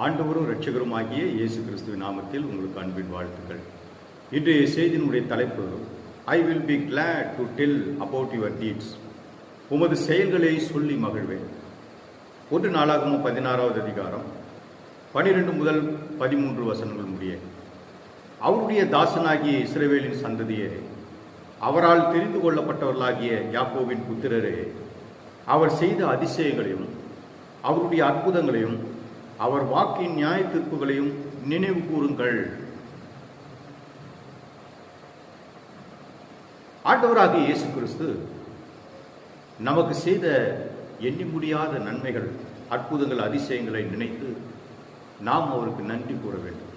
ஆண்டவரும் இரட்சகருமாகிய இயேசு கிறிஸ்துவின் நாமத்தில் உங்களுக்கு அன்பின் வாழ்த்துக்கள். இன்றைய செய்தியினுடைய தலைப்பு, I will be glad to tell about your deeds. உமது செயல்களை சொல்லி மகிழ்வேன். 1 நாளாகமம் 16வது அதிகாரம் 12 முதல் 13 வசனங்கள் முடிய. அவருடைய தாசனாகிய இஸ்ரவேலின் சந்ததியே, அவரால் தெரிந்து கொள்ளப்பட்டவர்களாகிய யாக்கோவின் புத்திரரே, அவர் செய்த அதிசயங்களையும் அவருடைய அற்புதங்களையும் அவர் வாக்கின் நியாய தீர்ப்புகளையும் நினைவு கூறுங்கள். ஆண்டவராகிய இயேசு கிறிஸ்து நமக்கு செய்த எண்ணி முடியாத நன்மைகள், அற்புதங்கள், அதிசயங்களை நினைத்து நாம் அவருக்கு நன்றி கூற வேண்டும்.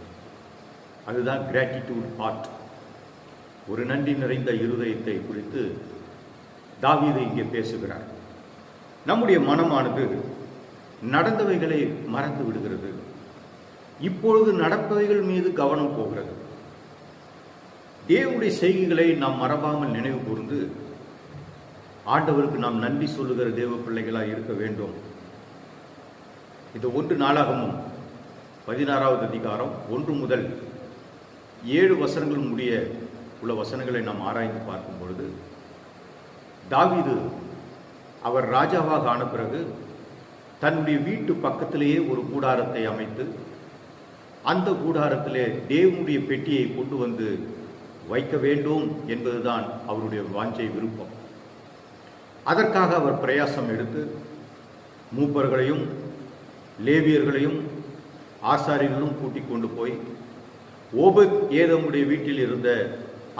அதுதான் கிராட்டிடியூட் ஹார்ட். ஒரு நன்றி நிறைந்த இருதயத்தை குறித்து தாவீது இங்கே பேசுகிறார். நம்முடைய மனமானது நடந்தவைகளை மறந்து விடுகிறது. இப்பொழுது நடப்பவைகள் மீது கவனம் போகிறது. தேவனுடைய செய்கைகளை நாம் மறவாமல் நினைவு கூர்ந்து ஆண்டவருக்கு நாம் நன்றி சொல்லுகிற தேவ பிள்ளைகளாக இருக்க வேண்டும். இது 1 நாளாகமம் 16வது அதிகாரம் 1 முதல் 7 வசனங்கள் முடிய உள்ள வசனங்களை நாம் ஆராய்ந்து பார்க்கும் பொழுது, தாவீது அவர் ராஜாவாக ஆன பிறகு தன்னுடைய வீட்டு பக்கத்திலேயே ஒரு கூடாரத்தை அமைத்து, அந்த கூடாரத்திலே தேவனுடைய பெட்டியை கொண்டு வந்து வைக்க வேண்டும் என்பதுதான் அவருடைய வாஞ்சை, விருப்பம். அதற்காக அவர் பிரயாசம் எடுத்து மூப்பர்களையும் லேவியர்களையும் ஆசாரியர்களும் கூட்டிக் கொண்டு போய் ஓபத் ஏதோமுடைய வீட்டில் இருந்த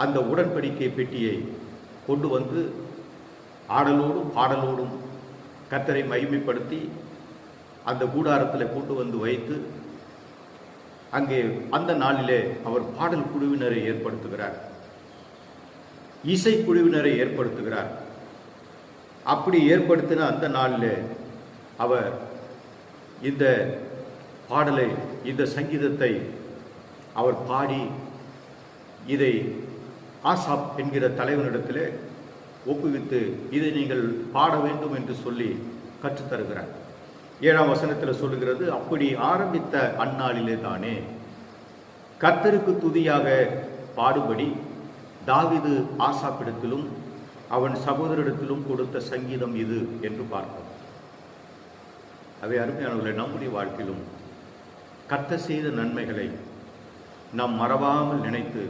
அந்த உடன்படிக்கை பெட்டியை கொண்டு வந்து ஆடலோடும் பாடலோடும் கர்த்தரை மகிமைப்படுத்தி அந்த கூடாரத்தில் கொண்டு வந்து வைத்து, அங்கே அந்த நாளிலே அவர் பாடல் குழுவினரை ஏற்படுத்துகிறார், இசை குழுவினரை ஏற்படுத்துகிறார். அப்படி ஏற்படுத்தின அந்த நாளிலே அவர் இந்த பாடலை, இந்த சங்கீதத்தை அவர் பாடி இதை ஆசாப் என்கிற தலைவனிடத்திலே ஒப்புவித்து, இதை நீங்கள் பாட வேண்டும் என்று சொல்லி கற்றுத்தருகிறார். 7ஆம் வசனத்தில் சொல்லுகிறது, அப்படி ஆரம்பித்த அந்நாளிலே தானே கர்த்தருக்கு துதியாக பாடுபடி தாவீது ஆசாப்பிடத்திலும் அவன் சகோதரிடத்திலும் கொடுத்த சங்கீதம் இது என்று பார்ப்போம். அவை அருமையானவர்களை, நம்முடைய வாழ்க்கையிலும் கர்த்தர் செய்த நன்மைகளை நாம் மறவாமல் நினைத்து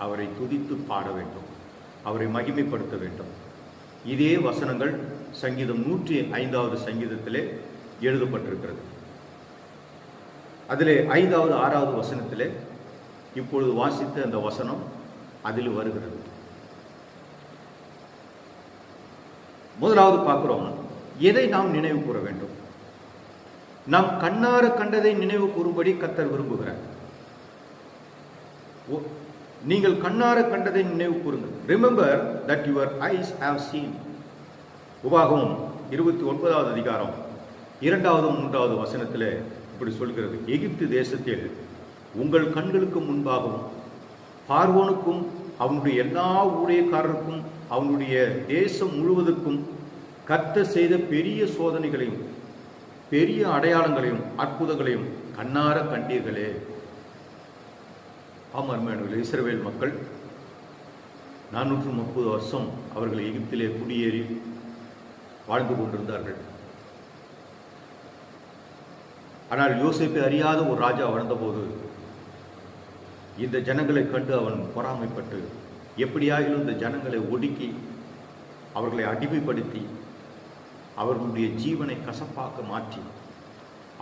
அவரை துதித்து பாட வேண்டும், அவரை மகிமைப்படுத்த வேண்டும். இதே வசனங்கள் சங்கீதம் 105வது சங்கீதத்திலே எழுதப்பட்டிருக்கிறது. அதிலே 5வது 6வது வசனத்திலே இப்பொழுது வாசித்த அந்த வசனம் அதில் வருகிறது. முதலாவது பார்க்கிறோம், எதை நாம் நினைவு கூற வேண்டும்? நாம் கண்ணார கண்டதை நினைவு கூறும்படி கர்த்தர் விரும்புகிறார். நீங்கள் கண்ணார கண்டதை நினைவு கூறுங்கள். Remember that your eyes have scene. உபாகமம் 29வது அதிகாரம் 2வது 3வது வசனத்தில் இப்படி சொல்கிறது, எகிப்து தேசத்தில் உங்கள் கண்களுக்கு முன்பாகவும் பார்வோனுக்கும் அவனுடைய எல்லா ஊழியக்காரருக்கும் அவனுடைய தேசம் முழுவதற்கும் கர்த்தர் செய்த பெரிய சோதனைகளையும் பெரிய அடையாளங்களையும் அற்புதங்களையும் கண்ணார கண்டீர்களே. ஆமாம், இஸ்ரவேல் மக்கள் 430 வருஷம் அவர்கள் எகிப்திலே குடியேறி வாழ்ந்து கொண்டிருந்தார்கள். ஆனால் யோசேப்பை அறியாத ஒரு ராஜா வாழ்ந்தபோது இந்த ஜனங்களை கண்டு அவன் பொறாமைப்பட்டு எப்படியாகிலும் இந்த ஜனங்களை ஒடுக்கி அவர்களை அடிமைப்படுத்தி அவர்களுடைய ஜீவனை கசப்பாக்க மாற்றி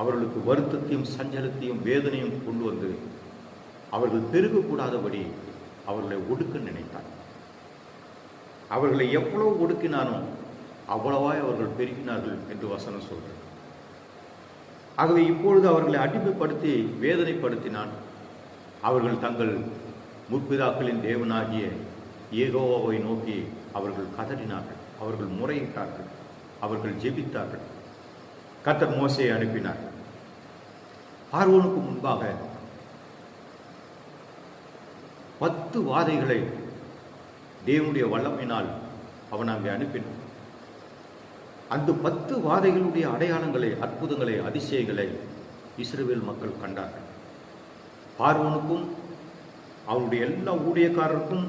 அவர்களுக்கு வருத்தத்தையும் சஞ்சலத்தையும் வேதனையும் கொண்டு வந்து அவர்கள் பெருகக்கூடாதபடி அவர்களை ஒடுக்க நினைத்தார். அவர்களை எவ்வளவு ஒடுக்கினானோ அவ்வளவாய் அவர்கள் பெருகினார்கள் என்று வசனம் சொல்கிறது. ஆகவே இப்பொழுது அவர்களை அடிமைப்படுத்தி வேதனைப்படுத்தினான். அவர்கள் தங்கள் முற்பிதாக்களின் தேவனாகிய யெகோவாவை நோக்கி அவர்கள் கதறினார்கள், அவர்கள் முறையிட்டார்கள், அவர்கள் ஜெபித்தார்கள். கர்த்தர் மோசேயை அனுப்பினார். பார்வோனுக்கு முன்பாக 10 வாதைகளை தேவனுடைய வல்லமையினால் அவன் அங்கே அனுப்பினான். அந்த 10 வாதைகளுடைய அடையாளங்களை, அற்புதங்களை, அதிசயங்களை இஸ்ரவேல் மக்கள் கண்டார்கள். பார்வோனுக்கும் அவருடைய எல்லா ஊழியக்காரருக்கும்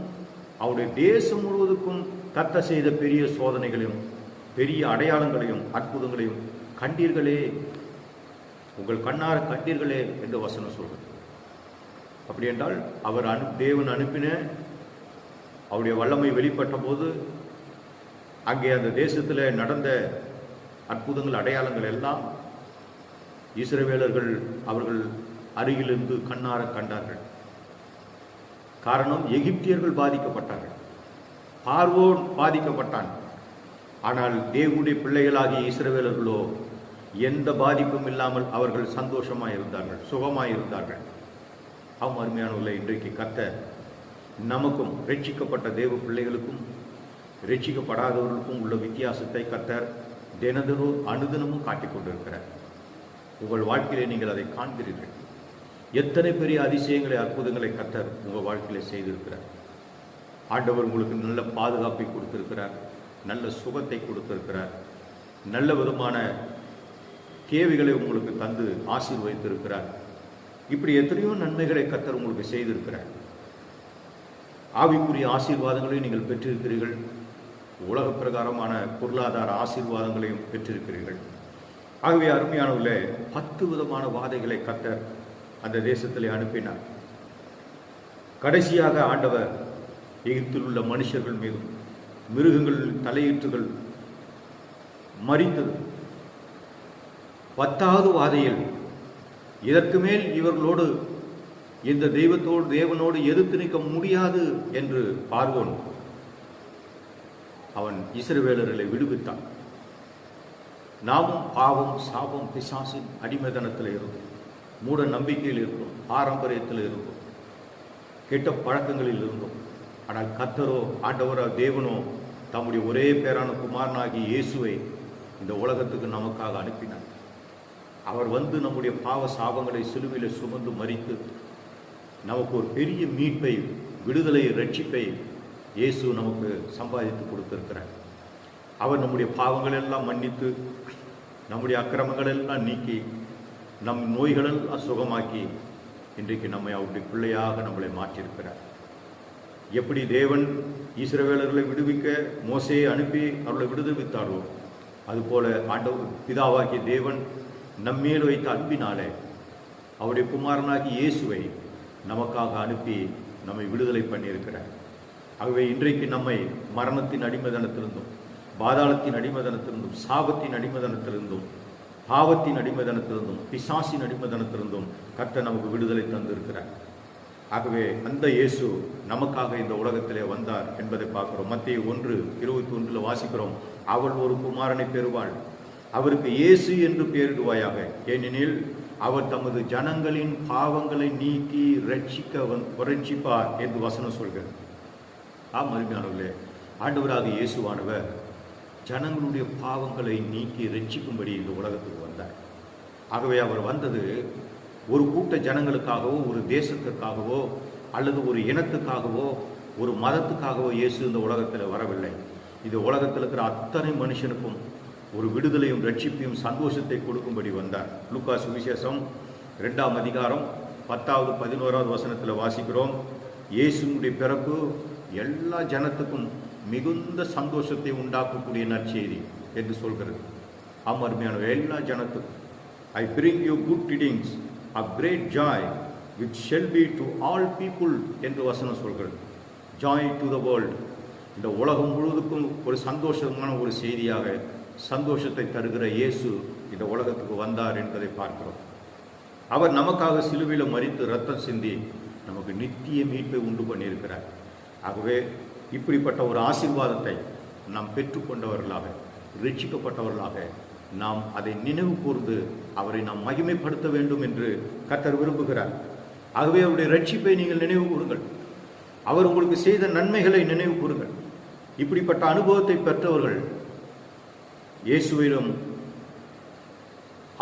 அவருடைய தேசம் முழுவதுக்கும் கர்த்தர் செய்த பெரிய சோதனைகளையும் பெரிய அடையாளங்களையும் அற்புதங்களையும் கண்டீர்களே, உங்கள் கண்ணார கண்டீர்களே என்று வசனம் சொல்கிறது. அப்படி என்றால் அவர் தேவன் அனுப்பின அவருடைய வல்லமை வெளிப்பட்ட போது அங்கே அந்த தேசத்தில் நடந்த அற்புதங்கள் அடையாளங்கள் எல்லாம் இஸ்ரவேலர்கள் அவர்கள் அருகிலிருந்து கண்ணார கண்டார்கள். காரணம், எகிப்தியர்கள் பாதிக்கப்பட்டார்கள், பார்வோன் பாதிக்கப்பட்டான். ஆனால் தேவனுடைய பிள்ளைகளாகிய இஸ்ரவேலர்களோ எந்த பாதிப்பும் இல்லாமல் அவர்கள் சந்தோஷமாய் இருந்தார்கள், சுகமாய் இருந்தார்கள். அருமையானவர்களே, இன்றைக்கு கர்த்தர் நமக்கும் ரட்சிக்கப்பட்ட தேவ பிள்ளைகளுக்கும் ரட்சிக்கப்படாதவர்களுக்கும் உள்ள வித்தியாசத்தை கர்த்தர் தினந்தோறும் அனுதினமும் காட்டிக் கொண்டிருக்கிறார். உங்கள் வாழ்க்கையிலே நீங்கள் அதை காண்கிறீர்கள். எத்தனை பெரிய அதிசயங்களை அற்புதங்களை கர்த்தர் உங்கள் வாழ்க்கையிலே செய்திருக்கிறார். ஆண்டவர் உங்களுக்கு நல்ல பாதுகாப்பை கொடுத்திருக்கிறார், நல்ல சுகத்தை கொடுத்திருக்கிறார், நல்ல விதமான தேவைகளை உங்களுக்கு தந்து ஆசீர்வதித்திருக்கிறார். இப்படி எத்தனையோ நன்மைகளை கர்த்தர் உங்களுக்கு செய்திருக்கிறார். ஆவிக்குரிய ஆசீர்வாதங்களையும் நீங்கள் பெற்றிருக்கிறீர்கள், உலக பிரகாரமான பொருளாதார ஆசீர்வாதங்களையும் பெற்றிருக்கிறீர்கள். ஆகவே அருமையானவர்களே, 10 விதமான வாதைகளை கர்த்தர் அந்த தேசத்திலே அனுப்பினார். கடைசியாக ஆண்டவர் எகிப்தில் உள்ள மனுஷர்கள் மீதும் மிருகங்கள் தலையீற்றுகள் மரித்தது. 10வது வாதையில் இதற்கு மேல் இவர்களோடு இந்த தேவனோடு எதிர்த்து நிற்க முடியாது என்று பார்வோன் அவன் இஸ்ரவேலர்களை விடுவித்தான். நாமும் பாவம், சாபம், பிசாசின் அடிமைத்தனத்தில் இருந்தோம், மூட நம்பிக்கையில் இருந்தோம், பாரம்பரியத்தில் இருந்தோம், கெட்ட பழக்கங்களில் இருந்தோம். ஆனால் கர்த்தரோ, ஆண்டவரோ, தேவனோ தம்முடைய ஒரே பேரான குமாரனாகி இயேசுவை இந்த உலகத்துக்கு நமக்காக அனுப்பினார். அவர் வந்து நம்முடைய பாவ சாபங்களை சிலுவையில் சுமந்து மரித்து நமக்கு ஒரு பெரிய மீட்பை, விடுதலை, ரட்சிப்பை இயேசு நமக்கு சம்பாதித்து கொடுத்திருக்கிறார். அவர் நம்முடைய பாவங்கள் எல்லாம் மன்னித்து நம்முடைய அக்கிரமங்கள் எல்லாம் நீக்கி நம் நோய்களெல்லாம் சுகமாக்கி இன்றைக்கு நம்மை அவருடைய பிள்ளையாக நம்மளை மாற்றியிருக்கிறார். எப்படி தேவன் இஸ்ரவேலர்களை விடுவிக்க மோசேயை அனுப்பி அவர்களை விடுவித்தாரோ, அதுபோல ஆண்டவர் பிதாவாகிய தேவன் நம்மேல் வைத்த அன்பினாலே அவருடைய குமாரனாகி இயேசுவை நமக்காக அனுப்பி நம்மை விடுதலை பண்ணியிருக்கிறார். ஆகவே இன்றைக்கு நம்மை மரணத்தின் அடிமைதனத்திலிருந்தும், பாதாளத்தின் அடிமைதனத்திலிருந்தும், சாபத்தின் அடிமைதனத்திலிருந்தும், பாவத்தின் அடிமைதனத்திலிருந்தும், பிசாசின் அடிமைதனத்திலிருந்தும் கர்த்தர் நமக்கு விடுதலை தந்திருக்கிறார். ஆகவே அந்த இயேசு நமக்காக இந்த உலகத்திலே வந்தார் என்பதை பார்க்கிறோம். மத்தேயு 1:21 வாசிக்கிறோம், அவள் ஒரு குமாரனை பெறுவாள், அவருக்கு இயேசு என்று பெயரிடுவாயாக, ஏனெனில் அவர் தமது ஜனங்களின் பாவங்களை நீக்கி ரட்சிப்பார் என்று வசனம் சொல்கிறது. அருமையானவர்களே, ஆண்டவராக இயேசுவானவர் ஜனங்களுடைய பாவங்களை நீக்கி ரட்சிக்கும்படி இந்த உலகத்துக்கு வந்தார். ஆகவே அவர் வந்தது ஒரு கூட்ட ஜனங்களுக்காகவோ, ஒரு தேசத்துக்காகவோ, அல்லது ஒரு இனத்துக்காகவோ, ஒரு மதத்துக்காகவோ இயேசு இந்த உலகத்தில் வரவில்லை. இந்த உலகத்தில் இருக்கிற அத்தனை மனுஷனுக்கும் ஒரு விடுதலையும் ரட்சிப்பையும் சந்தோஷத்தை கொடுக்கும்படி வந்தார். லூக்கா சுவிசேஷம் 2ஆம் அதிகாரம் 10வது 11வது வசனத்தில் வாசிக்கிறோம், இயேசுனுடைய பிறப்பு எல்லா ஜனத்துக்கும் மிகுந்த சந்தோஷத்தை உண்டாக்கக்கூடிய நற்செய்தி என்று சொல்கிறது. அருமையான எல்லா ஜனத்துக்கும், I bring you good tidings of great joy which shall be to all people என்று வசனம் சொல்கிறது. joy to the world, இந்த உலகம் முழுவதுக்கும் ஒரு சந்தோஷமான ஒரு செய்தியாக சந்தோஷத்தை தருகிற இயேசு இந்த உலகத்துக்கு வந்தார் என்பதை பார்க்கிறோம். அவர் நமக்காக சிலுவையில் மரித்து ரத்தம் சிந்தி நமக்கு நித்திய மீட்பை உண்டு பண்ணியிருக்கிறார். ஆகவே இப்படிப்பட்ட ஒரு ஆசீர்வாதத்தை நாம் பெற்றுக்கொண்டவர்களாக, ரட்சிக்கப்பட்டவர்களாக நாம் அதை நினைவு கூர்ந்து அவரை நாம் மகிமைப்படுத்த வேண்டும் என்று கர்த்தர் விரும்புகிறார். ஆகவே அவருடைய ரட்சிப்பை நீங்கள் நினைவு கூறுங்கள், அவர் உங்களுக்கு செய்த நன்மைகளை நினைவு கூறுங்கள். இப்படிப்பட்ட அனுபவத்தை பெற்றவர்கள் இயேசுவிலும்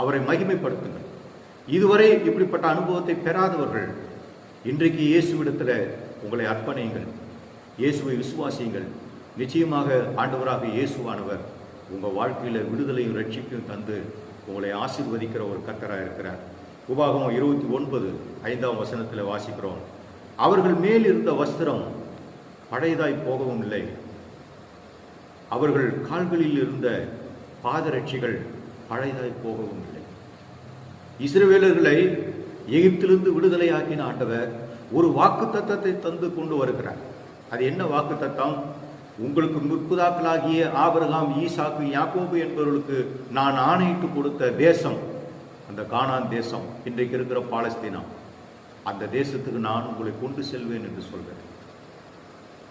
அவரை மகிமைப்படுத்துங்கள். இதுவரை இப்படிப்பட்ட அனுபவத்தை பெறாதவர்கள் இன்றைக்கு இயேசுவிடத்தில் உங்களை அர்ப்பணியுங்கள், இயேசுவை விசுவாசியுங்கள். நிச்சயமாக ஆண்டவராக இயேசுவானவர் உங்கள் வாழ்க்கையில் விடுதலையும் ரட்சிப்பையும் தந்து உங்களை ஆசீர்வதிக்கிற ஒரு கர்த்தராக இருக்கிறார். உபாகமம் 29 5ஆம் வசனத்தில் வாசிக்கிறோம், அவர்கள் மேல் இருந்த வஸ்திரம் பழையதாய் போகவும் இல்லை, அவர்கள் கால்களில் இருந்த பாதரட்சிகள் பழையதாய் போகவும் இல்லை. இஸ்ரவேலர்களை எகிப்திலிருந்து விடுதலை ஆக்கின ஆண்டவர் ஒரு வாக்கு தத்தத்தை தந்து கொண்டு வருகிறார். அது என்ன வாக்கு தத்தம்? உங்களுக்கு முற்பிதாக்களாகிய ஆபிரகாம், ஈசாக்கு, யாக்கோபு என்பவர்களுக்கு நான் ஆணையிட்டு கொடுத்த தேசம், அந்த கானான் தேசம், இன்றைக்கு இருக்கிற பாலஸ்தீனா, அந்த தேசத்துக்கு நான் உங்களை கொண்டு செல்வேன் என்று சொல்கிறேன்.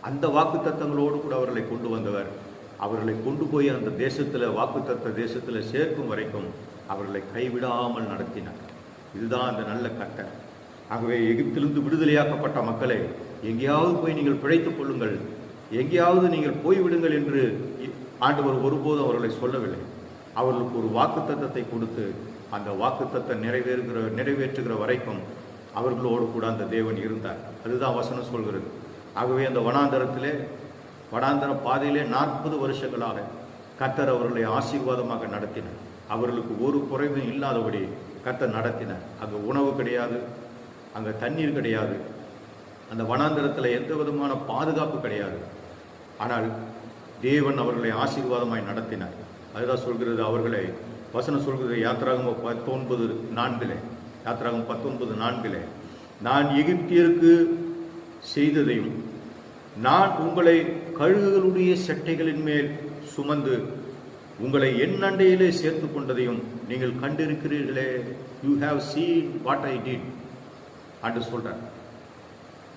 அந்த வாக்கு தத்தங்களோடு கூட அவர்களை கொண்டு வந்தவர், அவர்களை கொண்டு போய் அந்த தேசத்தில், வாக்கு தத்த தேசத்தில் சேர்க்கும் வரைக்கும் அவர்களை கைவிடாமல் நடத்தினார். இதுதான் அந்த நல்ல கட்டளை. ஆகவே எகிப்திலிருந்து விடுதலையாக்கப்பட்ட மக்களை எங்கேயாவது போய் நீங்கள் பிழைத்துக் கொள்ளுங்கள், எங்கேயாவது நீங்கள் போய்விடுங்கள் என்று ஆண்டவர் ஒருபோதும் அவர்களை சொல்லவில்லை. அவர்களுக்கு ஒரு வாக்கு தத்தத்தை கொடுத்து அந்த வாக்கு தத்தம் நிறைவேற்றுகிற வரைக்கும் அவர்களோடு கூட அந்த தேவன் இருந்தார். அதுதான் வசனம் சொல்கிறது. ஆகவே அந்த வனாந்தர பாதையிலே 40 வருஷங்களாக கர்த்தர் அவர்களை ஆசீர்வாதமாக நடத்தினார். அவர்களுக்கு ஒரு குறைவும் இல்லாதபடி கர்த்தர் நடத்தினார். அங்கே உணவு கிடையாது, அங்கே தண்ணீர் கிடையாது, அந்த வனாந்தரத்தில் எந்த விதமான பாதுகாப்பு கிடையாது. ஆனால் தேவன் அவர்களை ஆசீர்வாதமாய் நடத்தினார். அதுதான் சொல்கிறது, அவர்களை வசனம் சொல்கிறது யாத்திராகமம் 19:4, நான் எகிப்தியருக்கு செய்ததையும் நான் உங்களை கழுகுகளுடைய செட்டைகளின் மேல் சுமந்து உங்களை என் அண்டையிலே சேர்த்து கொண்டதையும் நீங்கள் கண்டிருக்கிறீர்களே, you have seen what I did என்று சொல்றார்.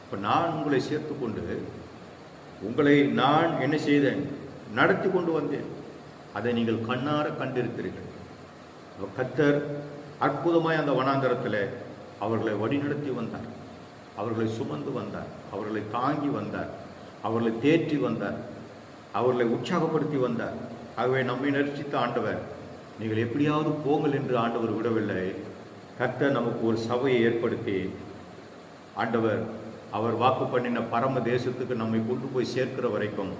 இப்போ நான் உங்களை சேர்த்து கொண்டு உங்களை நான் என்ன செய்தேன், நடத்தி கொண்டு வந்தேன், அதை நீங்கள் கண்ணார கண்டிருக்கிறீர்கள். கர்த்தர் அற்புதமாய் அந்த வனாந்தரத்தில் அவர்களை வழிநடத்தி வந்தார், அவர்களை சுமந்து வந்தார், அவர்களை தாங்கி வந்தார், அவர்களை தேற்றி வந்தார், அவர்களை உற்சாகப்படுத்தி வந்தார். ஆகவே நம்மை நெரிச்சித்த ஆண்டவர், நீங்கள் எப்படியாவது போங்கள் என்று ஆண்டவர் விடவில்லை. கர்த்தர் நமக்கு ஒரு சபையை ஏற்படுத்தி ஆண்டவர் அவர் வாக்கு பண்ணின பரம தேசத்துக்கு நம்மை கொண்டு போய் சேர்க்கிற வரைக்கும்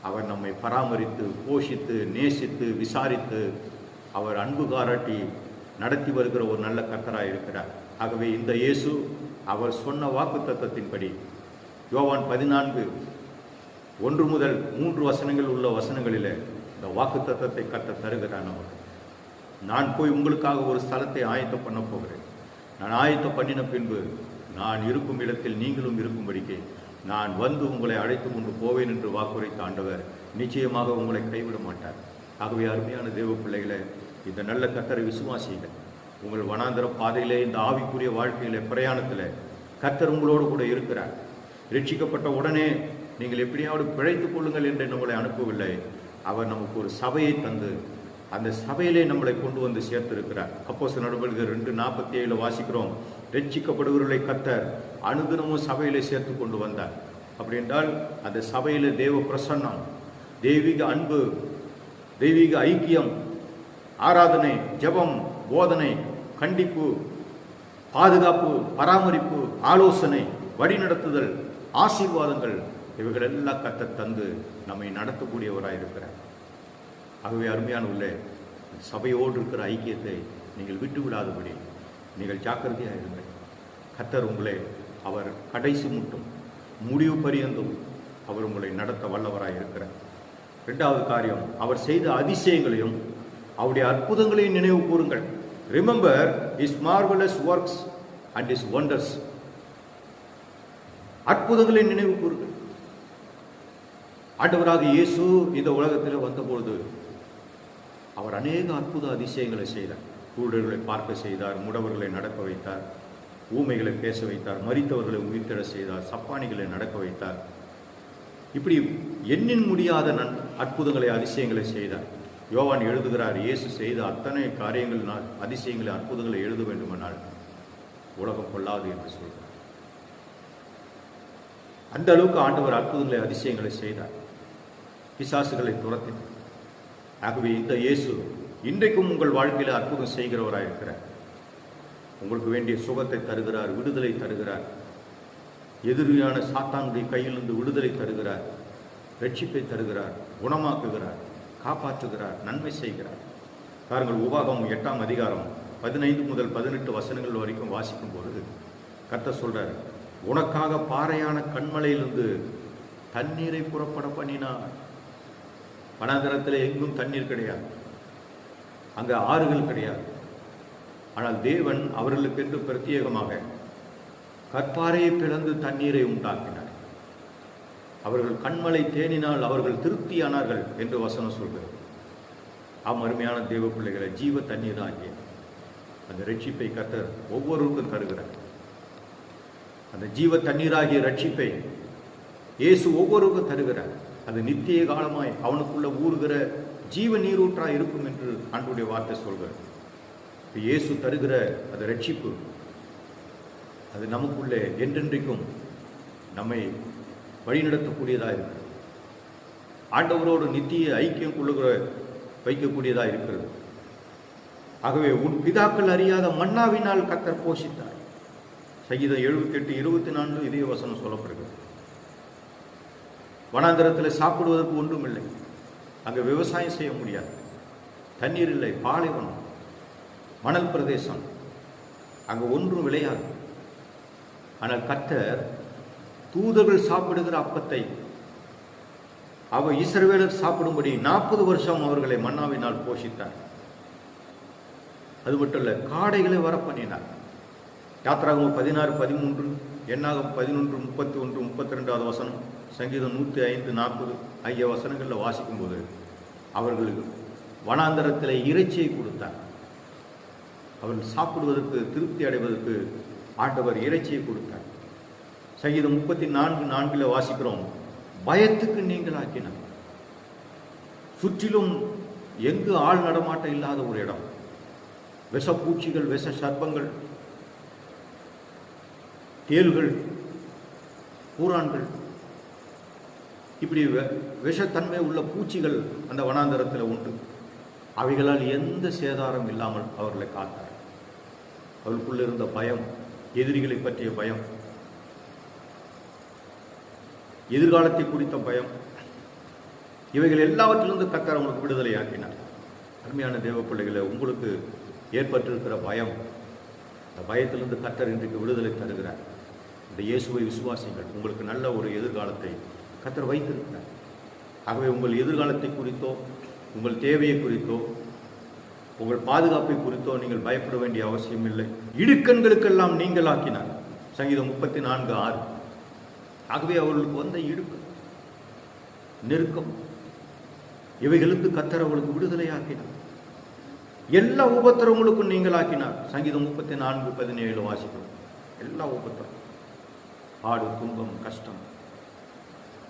அவர் நம்மை பராமரித்து, போஷித்து, நேசித்து, விசாரித்து, அவர் அன்பு காராட்டி நடத்தி வருகிற ஒரு நல்ல கர்த்தராக இருக்கிறார். ஆகவே இந்த இயேசு அவர் சொன்ன வாக்கு தத்தத்தின்படி யோவான் 14:1 முதல் 3 வசனங்கள் உள்ள வசனங்களில் இந்த வாக்கு தத்தத்தை கர்த்தர் தருகிறான். அவர், நான் போய் உங்களுக்காக ஒரு ஸ்தலத்தை ஆயத்தம் பண்ண போகிறேன், நான் ஆயத்தம் பண்ணின பின்பு நான் இருக்கும் இடத்தில் நீங்களும் இருக்கும்படிக்கு நான் வந்து உங்களை அழைத்து கொண்டு போவேன் என்று வாக்குரைத்த ஆண்டவர் நிச்சயமாக உங்களை கைவிட மாட்டார். ஆகவே அருமையான தேவ பிள்ளைகளை, இந்த நல்ல கர்த்தரை விசுவாசிகள். உங்கள் வனாந்தர பாதையிலே, இந்த ஆவிக்குரிய வாழ்க்கையில பிரயாணத்தில் கர்த்தர் உங்களோடு கூட இருக்கிறார். ரட்சிக்கப்பட்ட உடனே நீங்கள் எப்படியாவது பிழைத்துக் கொள்ளுங்கள் என்று நம்மளை அனுப்பவில்லை. அவர் நமக்கு ஒரு சபையை தந்து அந்த சபையிலே நம்மளை கொண்டு வந்து சேர்த்திருக்கிறார். அப்போஸ்தலர் நடவடிக்கைகள் 2:47 வாசிக்கிறோம், ரட்சிக்கப்படுவர்களை கர்த்தர் அனுதினமும் சபையிலே சேர்த்து கொண்டு வந்தார். அப்படி என்றால் அந்த சபையில தேவ பிரசன்னம், தெய்வீக அன்பு, தெய்வீக ஐக்கியம், ஆராதனை, ஜெபம், போதனை, கண்டிப்பு, பாதுகாப்பு, பராமரிப்பு, ஆலோசனை, வழிநடத்துதல், ஆசீர்வாதங்கள், இவைகள் எல்லாம் கர்த்தர் தந்து நம்மை நடத்தக்கூடியவராயிருக்கிறார். ஆகவே அருமையான உள்ளே சபையோடு இருக்கிற ஐக்கியத்தை நீங்கள் விட்டு விடாதபடி நீங்கள் ஜாக்கிரதையாக இருங்கள். கர்த்தர் உங்களை அவர் கடைசி முட்டும் முடிவு பரியந்தும் அவர் உங்களை நடத்த வல்லவராக இருக்கிறார். 2வது காரியம், அவர் செய்த அதிசயங்களையும் அவருடைய அற்புதங்களையும் நினைவு கூறுங்கள். Remember is marvellous works and is wonders. அற்புதங்களை நினைவு கூறுங்கள். ஆண்டவராக இயேசு இந்த உலகத்தில் வந்தபொழுது அவர் அநேக அற்புத அதிசயங்களை செய்தார். குருடர்களை பார்க்க செய்தார், முடவர்களை நடக்க வைத்தார், ஊமைகளை பேச வைத்தார், மரித்தவர்களை உயிர்த்தெழ செய்தார், சப்பானிகளை நடக்க வைத்தார். இப்படி எண்ணின் முடியாத அற்புதங்களை, அதிசயங்களை செய்தார். யோவான் எழுதுகிறார், இயேசு செய்த அத்தனை காரியங்கள், அதிசயங்களை, அற்புதங்களை எழுத வேண்டுமானால் உலகம் கொள்ளாது என்று சொல்கிறார். அந்த அளவுக்கு ஆண்டவர் அற்புதங்களை, அதிசயங்களை செய்தார், பிசாசுகளை துரத்தினார். ஆகவே இந்த இயேசு இன்றைக்கும் உங்கள் வாழ்க்கையில் அற்புதம் செய்கிறவராக இருக்கிறார். உங்களுக்கு வேண்டிய சுகத்தை தருகிறார், விடுதலை தருகிறார், எதிரியான சாத்தானுடைய கையிலிருந்து விடுதலை தருகிறார், ரட்சிப்பை தருகிறார், குணமாக்குகிறார், காப்பாற்றுகிறார், நன்மை செய்கிறார். பாருங்கள், உபாகமம் 8ஆம் அதிகாரம் 15 முதல் 18 வசனங்கள் வரைக்கும் வாசிக்கும் பொழுது கர்த்தர் சொல்றார், உனக்காக பாறையான கண்மலையிலிருந்து தண்ணீரை புறப்பட பண்ணினார். வனாந்தரத்தில் எங்கும் தண்ணீர் கிடையாது, அங்க ஆறுகள் கிடையாது. ஆனால் தேவன் அவர்களுக்கென்று பிரத்யேகமாக கற்பாறையை பிளந்து தண்ணீரை உண்டாக்கினார். அவர்கள் கண்மலை தேனினால் அவர்கள் திருப்தியானார்கள் என்று வசனம் சொல்கிறது. அருமையான தேவ பிள்ளைகளை, ஜீவ தண்ணீர் ஆகிய அந்த ரட்சிப்பை கர்த்தர் ஒவ்வொருவருக்கும் தருகிறார். அந்த ஜீவ தண்ணீராகிய ரட்சிப்பை இயேசு ஒவ்வொருவருக்கும் தருகிறார். அது நித்திய காலமாய் அவனுக்குள்ள ஊறுகிற ஜீவ நீரூற்றாய் இருக்கும் என்று ஆண்டவருடைய வார்த்தை சொல்கிறது. இயேசு தருகிற அந்த ரட்சிப்பு அது நமக்குள்ளே என்றென்றைக்கும் நம்மை வழிநடத்தக்கூடியதாக இருக்கிறது. ஆண்டவரோடு நித்திய ஐக்கியம் கொள்ளுகிற வைக்கக்கூடியதாக இருக்கிறது. ஆகவே உன் பிதாக்கள் அறியாத மன்னாவினால் கர்த்தர் போஷித்தார். சங்கீதம் 78:24 இதே வசனம் சொல்லப்படுகிறது. வனாந்தரத்தில் சாப்பிடுவதற்கு ஒன்றும் இல்லை, அங்கே விவசாயம் செய்ய முடியாது, தண்ணீர் இல்லை, பாலைவனம், மணல் பிரதேசம், அங்கே ஒன்றும் விளையாது. ஆனால் கர்த்தர் தூதர்கள் சாப்பிடுகிற அப்பத்தை அவர் இஸ்ரவேலர் சாப்பிடும்படி 40 வருஷம் அவர்களை மன்னாவினால் போஷித்தார். அது மட்டும் இல்ல, காடைகளை வர பண்ணினார். யாத்திராகமம் 16:13, எண்ணாகம் 11:31, 32 வசனம், சங்கீதம் 105:40 ஆகிய வசனங்களில் வாசிக்கும் போது அவர்களுக்கு வனாந்தரத்தில் இறைச்சியை கொடுத்தார். அவர்கள் சாப்பிடுவதற்கு திருப்தி அடைவதற்கு ஆண்டவர் இறைச்சியை கொடுத்தார். சங்கீதம் 34:4 வாசிக்கிறோம், பயத்துக்கு நீங்களாக்கினார். சுற்றிலும் எங்கு ஆள் நடமாட்டம் இல்லாத ஒரு இடம், விஷப்பூச்சிகள், விஷ சர்ப்பங்கள், தேள்கள், பூரான்கள், இப்படி விஷத்தன்மை உள்ள பூச்சிகள் அந்த வனாந்தரத்தில் உண்டு. அவைகளால் எந்த சேதாரம் இல்லாமல் அவர்களை காத்தார். அவர்களுக்குள்ள இருந்த பயம், எதிரிகளை பற்றிய பயம், எதிர்காலத்தை குறித்த பயம், இவைகள் எல்லாவற்றிலிருந்து கர்த்தர் அவங்களுக்கு விடுதலை ஆக்கினார். அருமையான தேவ பிள்ளைகளை, உங்களுக்கு ஏற்பட்டிருக்கிற பயம், அந்த பயத்திலிருந்து கர்த்தர் இன்றைக்கு விடுதலை தருகிறார். இந்த இயேசுவை விசுவாசிகள், உங்களுக்கு நல்ல ஒரு எதிர்காலத்தை கர்த்தர் வைத்திருக்கிறார். ஆகவே உங்கள் எதிர்காலத்தை குறித்தோ, உங்கள் தேவையை குறித்தோ, உங்கள் பாதுகாப்பை குறித்தோ நீங்கள் பயப்பட வேண்டிய அவசியம் இல்லை. இடுக்கண்களுக்கெல்லாம் நீங்கள் ஆக்கினார். சங்கீதம் 34:6. ஆகவே அவர்களுக்கு வந்த இடுக்கம், நெருக்கம், இவைகளுக்கு கர்த்தர் அவர்களுக்கு விடுதலை ஆக்கினார். எல்லா உபத்திரவங்களுக்கும் நீங்கள் ஆக்கினார். சங்கீதம் 34:17 வாசிக்கிறோம். எல்லா உபத்திரம், பாடு, துன்பம், கஷ்டம்,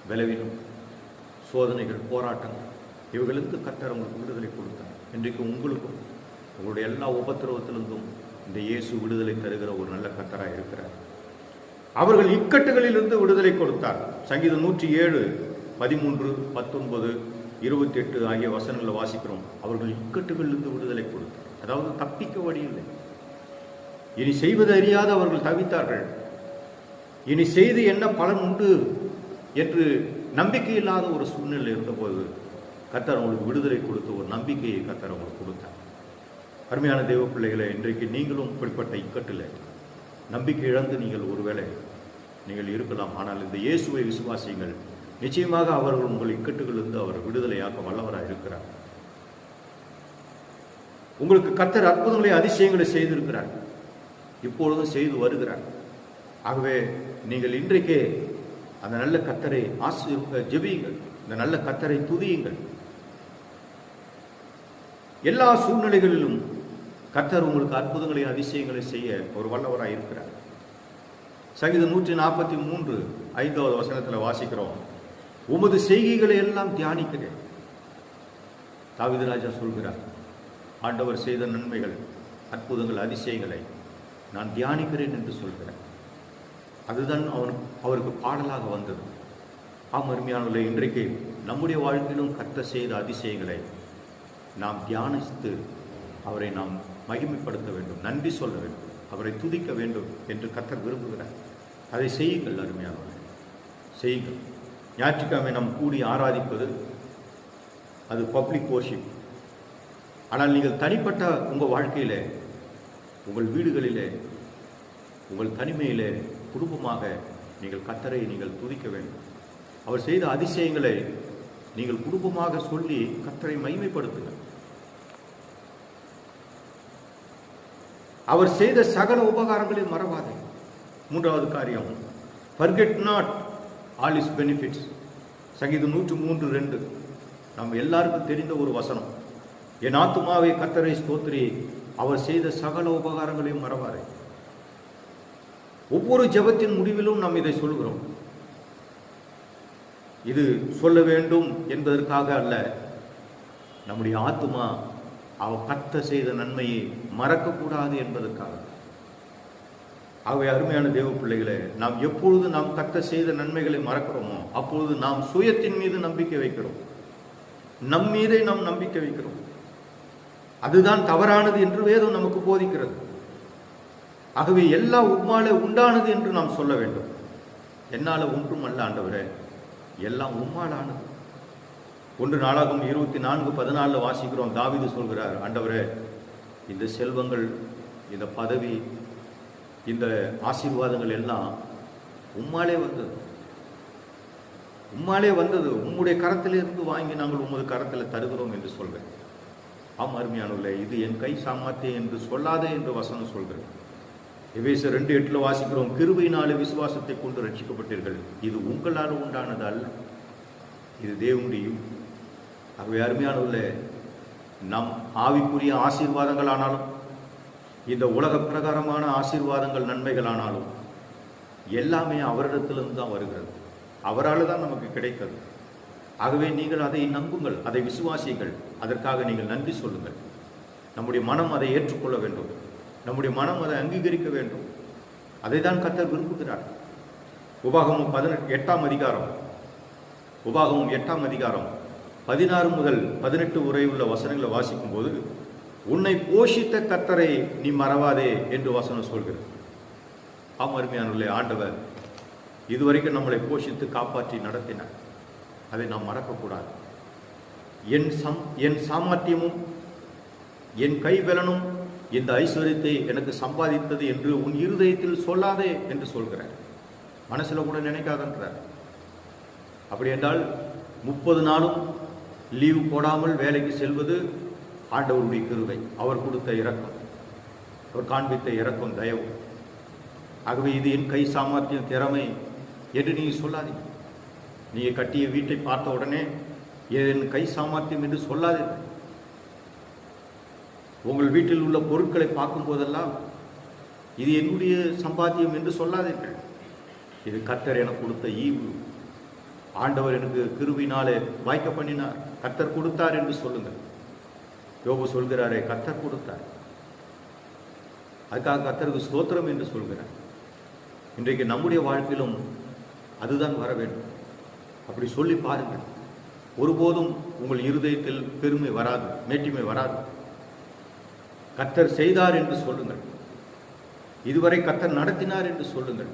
விளைவிலும், சோதனைகள், போராட்டங்கள், இவைகளுக்கு கர்த்தர் உங்களுக்கு விடுதலை கொடுத்தார். இன்றைக்கு உங்களுக்கும் உங்களுடைய எல்லா உபத்திரவத்திலிருந்தும் இந்த இயேசு விடுதலை தருகிற ஒரு நல்ல கர்த்தராக இருக்கிறார். அவர்கள் இக்கட்டுகளிலிருந்து விடுதலை கொடுத்தார். சங்கீதம் 107, 13, 19, 28 ஆகிய வசனங்களை வாசிக்கிறோம். அவர்கள் இக்கட்டுகளிலிருந்து விடுதலை கொடுத்தார். அதாவது தப்பிக்க வழி இல்லை. இனி செய்வது அறியாத அவர்கள் தவித்தார்கள். இனி செய்து என்ன பலன் உண்டு என்று நம்பிக்கை இல்லாத ஒரு சூழ்நிலை இருந்தபோது கர்த்தர் அவங்களுக்கு விடுதலை கொடுத்து ஒரு நம்பிக்கையை கர்த்தர் அவங்களுக்கு கொடுத்தார். அருமையான தேவ பிள்ளைகளை, இன்றைக்கு நீங்களும் இப்படிப்பட்ட இக்கட்டில் நம்பிக்கை இழந்து நீங்கள் ஒருவேளை நீங்கள் இருக்கலாம். ஆனால் இந்த இயேசுவை விசுவாசியுங்கள், நிச்சயமாக அவர்கள் உங்கள் இக்கட்டுகளிலிருந்து அவர் விடுதலையாக வல்லவராக இருக்கிறார். உங்களுக்கு கர்த்தர் அற்புதங்களை, அதிசயங்களை செய்திருக்கிறார், இப்பொழுதும் செய்து வருகிறார். ஆகவே நீங்கள் இன்றைக்கே அந்த நல்ல கர்த்தரை ஜெபியுங்கள், இந்த நல்ல கர்த்தரை துதியுங்கள். எல்லா சூழ்நிலைகளிலும் கர்த்தர் உங்களுக்கு அற்புதங்களை, அதிசயங்களை செய்ய ஒரு வல்லவராக இருக்கிறார். சங்கீதம் 143, 5வது வசனத்தில் வாசிக்கிறோம், உமது செய்கைகளை எல்லாம் தியானிக்கிறேன். தாவீது ராஜா சொல்கிறார், ஆண்டவர் செய்த நன்மைகள், அற்புதங்கள், அதிசயங்களை நான் தியானிக்கிறேன் என்று சொல்கிறேன். அதுதான் அவருக்கு பாடலாக வந்தது. அருமையானவர்களே, இன்றைக்கு நம்முடைய வாழ்க்கையிலும் கர்த்தர் செய்த அதிசயங்களை நாம் தியானித்து அவரை நாம் மகிமைப்படுத்த வேண்டும், நன்றி சொல்ல வேண்டும், அவரை துதிக்க வேண்டும் என்று கர்த்தர் விரும்புகிறார். அதை செய்யுங்கள் அருமையானவர்களே, செய்யுங்கள். ஞாயிற்றுக்கிழமை நாம் கூடி ஆராதிப்பது அது பப்ளிக் வொர்ஷிப். ஆனால் நீங்கள் தனிப்பட்ட உங்கள் வாழ்க்கையில் உங்கள் வீடுகளிலே, உங்கள் தனிமையிலே குடும்பமாக நீங்கள் கர்த்தரை நீங்கள் துதிக்க வேண்டும். அவர் செய்த அதிசயங்களை நீங்கள் குடும்பமாக சொல்லி கர்த்தரை மகிமைப்படுத்துங்கள். அவர் செய்த சகல உபகாரங்களையும் மறவாதே. மூன்றாவது காரியம், forget not all his benefits. சங்கீதம் 103:2 நம்ம எல்லாருக்கும் தெரிந்த ஒரு வசனம். என் ஆத்துமாவை கர்த்தரை ஸ்தோத்திரி, அவர் செய்த சகல உபகாரங்களையும் மறவாதே. ஒவ்வொரு ஜெபத்தின் முடிவிலும் நாம் இதை சொல்கிறோம். இது சொல்ல வேண்டும் என்பதற்காக அல்ல, நம்முடைய ஆத்துமா அவர் கர்த்தர் செய்த நன்மையை மறக்கக்கூடாது என்பதற்காக. ஆகவே அருமையான தேவ பிள்ளைகளே, நாம் எப்பொழுது நாம் கர்த்தர் செய்த நன்மைகளை மறக்கிறோமோ அப்பொழுது நாம் சுயத்தின் மீது நம்பிக்கை வைக்கிறோம், நம் மீதே நாம் நம்பிக்கை வைக்கிறோம். அதுதான் தவறானது என்று வேதம் நமக்கு போதிக்கிறது. ஆகவே எல்லாம் உம்மாலே உண்டானது என்று நாம் சொல்ல வேண்டும். என்னால ஒன்றும் அல்ல ஆண்டவரே, எல்லாம் உம்மாலானது. 1 நாளாகமம் 24:14 வாசிக்கிறோம். தாவீது சொல்கிறார், ஆண்டவரே, இந்த செல்வங்கள், இந்த பதவி, இந்த ஆசீர்வாதங்கள் எல்லாம் உம்மாலே வந்தது, உம்மாலே வந்தது. உம்முடைய கரத்திலிருந்து வாங்கி நாங்கள் உமது கரத்தில் தருகிறோம் என்று சொல்கிறேன். ஆம் அருமையானவர்களே, இது என் கை சாமர்த்தியம் என்று சொல்லாதே என்று வசனம் சொல்கிறேன். எபேசியர் 2:8 வாசிக்கிறோம், கிருபையினாலே விசுவாசத்தை கொண்டு ரட்சிக்கப்பட்டீர்கள், இது உங்களால் உண்டானது அல்ல, இது தேவனுடைய. ஆகவே அருமையானவர்களே, நம் ஆவிக்குரிய ஆசீர்வாதங்கள் ஆனாலும், இந்த உலக பிரகாரமான ஆசீர்வாதங்கள் நன்மைகளானாலும் எல்லாமே அவரிடத்திலிருந்து தான் வருகிறது, அவரால் தான் நமக்கு கிடைக்கிறது. ஆகவே நீங்கள் அதை நம்புங்கள், அதை விசுவாசியுங்கள், அதற்காக நீங்கள் நன்றி சொல்லுங்கள். நம்முடைய மனம் அதை ஏற்றுக்கொள்ள வேண்டும், நம்முடைய மனம் அதை அங்கீகரிக்க வேண்டும். அதை தான் கர்த்தர் விரும்புகிறார். உபாகமம் 8ஆம் அதிகாரம் 16 முதல் 18 வரை உள்ள வசனங்களை வாசிக்கும் போது, உன்னை போஷித்த கர்த்தரை நீ மறவாதே என்று வசனம் சொல்கிறது. ஆம் அருமையானவர்களே, ஆண்டவர் இதுவரைக்கும் நம்மளை போஷித்து காப்பாற்றி நடத்தினார், அதை நாம் மறக்கக்கூடாது. என் சாமர்த்தியமும் என் கைவலனும் இந்த ஐஸ்வர்யத்தை எனக்கு சம்பாதித்தது என்று உன் இருதயத்தில் சொல்லாதே என்று சொல்கிறார். மனசுல கூட நினைக்காதன்றார். அப்படி என்றால் 30 நாளும் லீவு போடாமல் வேலைக்கு செல்வது ஆண்டவருடைய கிருபை, அவர் கொடுத்த இரக்கம், அவர் காண்பித்த இரக்கம், தயவு. ஆகவே இது என் கை சாமர்த்தியம், திறமை என்று நீங்கள் சொல்லாதீங்க. நீங்கள் கட்டிய வீட்டை பார்த்த உடனே என் கை சாமர்த்தியம் என்று சொல்லாதீர்கள். உங்கள் வீட்டில் உள்ள பொருட்களை பார்க்கும் போதெல்லாம் இது என்னுடைய சம்பாத்தியம் என்று சொல்லாதீர்கள். இது கர்த்தர் எனக்கு கொடுத்த ஈவு, ஆண்டவர் எனக்கு கிருபையினாலே வாய்க்க பண்ணினார், கர்த்தர் கொடுத்தார் என்று சொல்லுங்கள். யோபு சொல்கிறாரே, கர்த்தர் கொடுத்தார், அதுக்காக கர்த்தருக்கு ஸ்தோத்திரம் என்று சொல்கிறார். இன்றைக்கு நம்முடைய வாழ்க்கையிலும் அதுதான் வர வேண்டும். அப்படி சொல்லி பாருங்கள். ஒருபோதும் உங்கள் இருதயத்தில் பெருமை வராது, மேட்டிமை வராது. கர்த்தர் செய்தார் என்று சொல்லுங்கள், இதுவரை கர்த்தர் நடத்தினார் என்று சொல்லுங்கள்,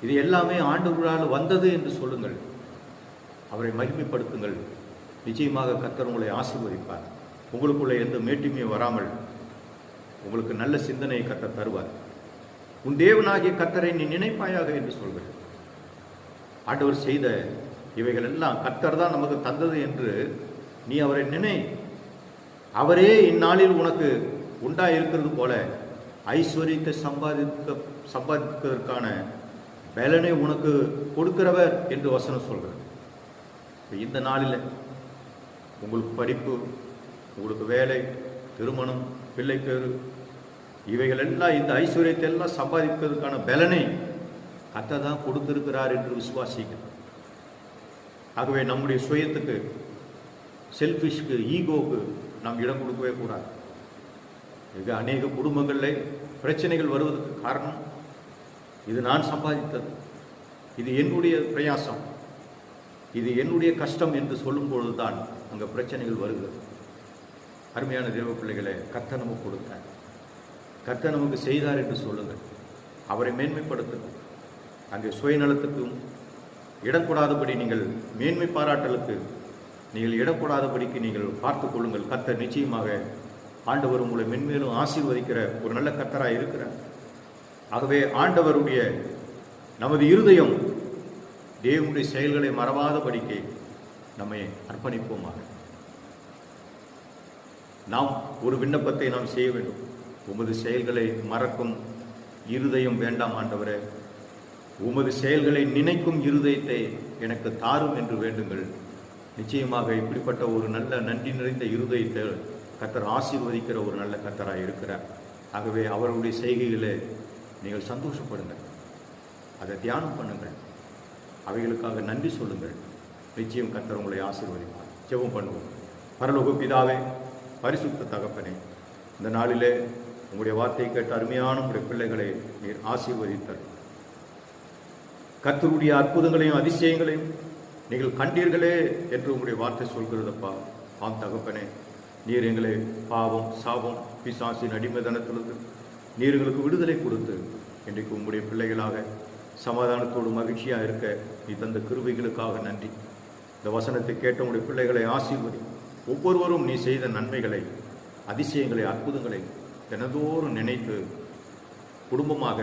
இது எல்லாமே ஆண்டவரால் வந்தது என்று சொல்லுங்கள். அவரை மகிமைப்படுத்துங்கள். நிச்சயமாக கர்த்தர் உங்களை ஆசீர்வதிப்பார். உங்களுக்குள்ள எந்த மேட்டிமையும் வராமல் உங்களுக்கு நல்ல சிந்தனையை கர்த்தர் தருவார். உன் தேவனாகிய கர்த்தரை நீ நினைப்பாயாக என்று சொல்கிறார். ஆண்டவர் செய்த இவைகள் எல்லாம் கர்த்தர் தான் நமக்கு தந்தது என்று நீ அவரை நினை. அவரே இந்நாளில் உனக்கு உண்டாயிருக்கிறது போல ஐஸ்வர்யத்தை சம்பாதிப்பதற்கான பலனை உனக்கு கொடுக்கிறவர் என்று வசனம் சொல்கிறார். இந்த நாளில் உங்களுக்கு படிப்பு, உங்களுக்கு வேலை, திருமணம், பிள்ளை பேரு, இவைகள் எல்லாம், இந்த ஐஸ்வர்யத்தை எல்லாம் சம்பாதிப்பதற்கான பலனை கர்த்தர் தான் கொடுத்திருக்கிறார் என்று விசுவாசிக்கிறார். ஆகவே நம்முடைய சுயத்துக்கு, செல்ஃபிஷ்க்கு, ஈகோவுக்கு நாம் இடம் கொடுக்கவே கூடாது. மிக அநேக குடும்பங்களில் பிரச்சனைகள் வருவதற்கு காரணம், இது நான் சம்பாதித்தது, இது என்னுடைய பிரயாசம், இது என்னுடைய கஷ்டம் என்று சொல்லும் பொழுதுதான் அங்கே பிரச்சனைகள் வருகிறது. அருமையான தேவ பிள்ளைகளை, கர்த்தர் நமக்கு கொடுத்தார், கர்த்தர் நமக்கு செய்தார் என்று சொல்லுங்கள். அவரை மேன்மைப்படுத்துங்கள். அங்கே சுயநலத்துக்கும் இடக்கூடாதபடி, நீங்கள் மேன்மை பாராட்டலுக்கு நீங்கள் இடக்கூடாதபடிக்கு நீங்கள் பார்த்து கொள்ளுங்கள். கர்த்தர் நிச்சயமாக ஆண்டவர் உங்களை மென்மேலும் ஆசீர்வதிக்கிற ஒரு நல்ல கர்த்தராய் இருக்கிறார். ஆகவே ஆண்டவருடைய நமது இருதயம் தேவனுடைய செயல்களை மறவாதபடிக்கு நம்மை அர்ப்பணிப்போமாக. நாம் ஒரு விண்ணப்பத்தை நாம் செய்ய வேண்டும். உமது செயல்களை மறக்கும் இருதயம் வேண்டாம் ஆண்டவரே, உமது செயல்களை நினைக்கும் இருதயத்தை எனக்கு தாரும் என்று வேண்டுங்கள். நிச்சயமாக இப்படிப்பட்ட ஒரு நல்ல நன்றி நிறைந்த இருதயத்தை கர்த்தர் ஆசீர்வதிக்கிற ஒரு நல்ல கர்த்தராய் இருக்கிறார். ஆகவே அவருடைய செய்கைகளை நீங்கள் சந்தோஷப்படுங்கள், அதை தியானம் பண்ணுங்கள், அவைகளுக்காக நன்றி சொல்லுங்கள். நிச்சயம் கர்த்தர் உங்களை ஆசீர்வதிப்பார். ஜெபம் பண்ணுவோம். பரலோக பிதாவே, பரிசுத்த தகப்பனே, இந்த நாளிலே உங்களுடைய வார்த்தையை கேட்ட அருமையான உங்களுடைய பிள்ளைகளை நீர் ஆசீர்வதித்தார். கர்த்தருடைய அற்புதங்களையும் அதிசயங்களையும் நீங்கள் கண்டீர்களே என்று உங்களுடைய வார்த்தை சொல்கிறதப்பா. ஆம் தகப்பனே, நீர் எங்களை பாவம், சாபம், பிசாசின் அடிமைதனத்திலிருந்து நீர் எங்களுக்கு விடுதலை கொடுத்து இன்றைக்கு உங்களுடைய பிள்ளைகளாக சமாதானத்தோடு மகிழ்ச்சியாக இருக்க நீ தந்த கிருபைகளுக்காக நன்றி. இந்த வசனத்தை கேட்ட உங்களுடைய பிள்ளைகளை ஆசீர்வதி. ஒவ்வொருவரும் நீ செய்த நன்மைகளை, அதிசயங்களை, அற்புதங்களை தினந்தோறும் நினைத்து குடும்பமாக,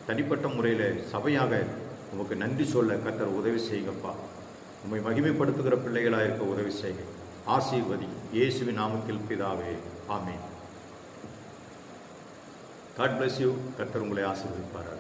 தனிப்பட்ட முறையில், சபையாக உமக்கு நன்றி சொல்ல கர்த்தர் உதவி செய்யுங்கப்பா. உம்மை மகிமைப்படுத்துகிற பிள்ளைகளாக இருக்க உதவி செய்யுங்க. ஆசீர்வதி. இயேசுவின் நாமத்தில் பிதாவே, ஆமென். God bless you. கர்த்தர் உங்களை ஆசீர்வதிப்பாராக.